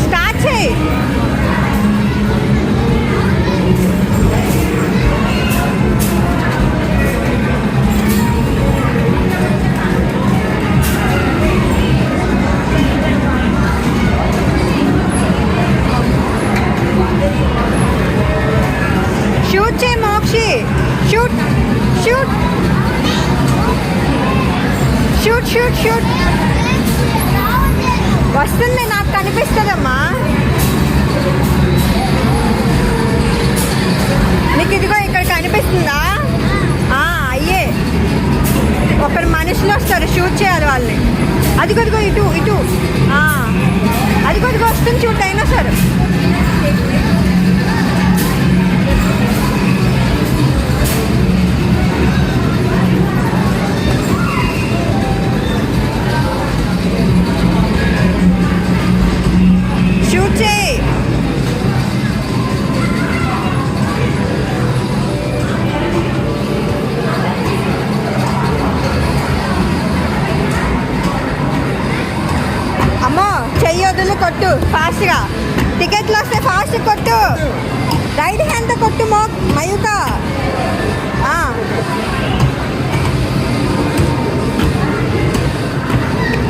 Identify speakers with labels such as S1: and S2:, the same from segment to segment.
S1: Start చేయి. Shoot చేయి Mokshi. Shoot shoot shoot shoot shoot. వస్తుంది, నాకు కనిపిస్తుందమ్మా. నీకు ఇదిగో ఇక్కడ కనిపిస్తుందా? అయ్యే ఒకరు మనుషులు వస్తారు, షూట్ చేయాలి వాళ్ళని. అదిగో ఇటు ఇటు. అదిగో వస్తుంది చూడు డైనోసార్. షూట్ చేయి. అమ్మో చెయ్యి వదులు, కొట్టు ఫాస్ట్గా. టికెట్లు వస్తే ఫాస్ట్ కొట్టు. రైట్ హ్యాండ్తో కొట్టు మయూక.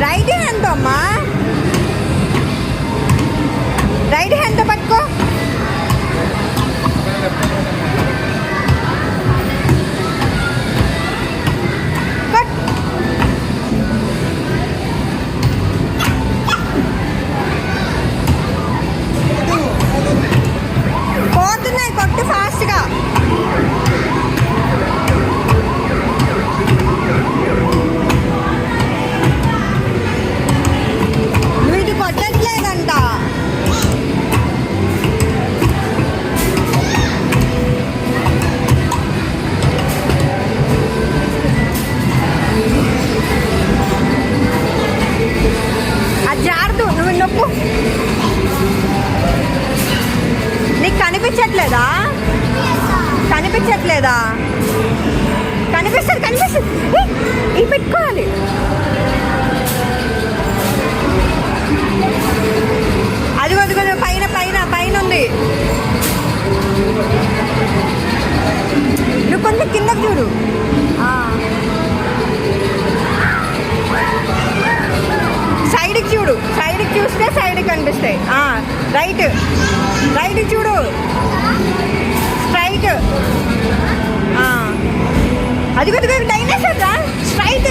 S1: రైట్ హ్యాండ్తో అమ్మా, రైట్ హ్యాండ్తో పట్టుకో. పోతున్నాయి, కొట్టు ఫాస్ట్గా. నువ్వు ఇటు కొట్టట్లేదంట. అది జారుతూ నువ్వు నొప్పు. నీకు కనిపించట్లేదా? కనిపించట్లేదా? కనిపిస్తుంది. ఇవి పెట్టుకోవాలి. అదిగో పైన పైన పైన ఉంది. నువ్వు కొంచెం కిందకు చూడు. సైడ్కి చూడు, సైడ్కి చూస్తే సైడ్కి కనిపిస్తాయి. రైట్ చూడు, స్ట్రైట్. అదిగో డైనోసార్ రా. స్ట్రైట్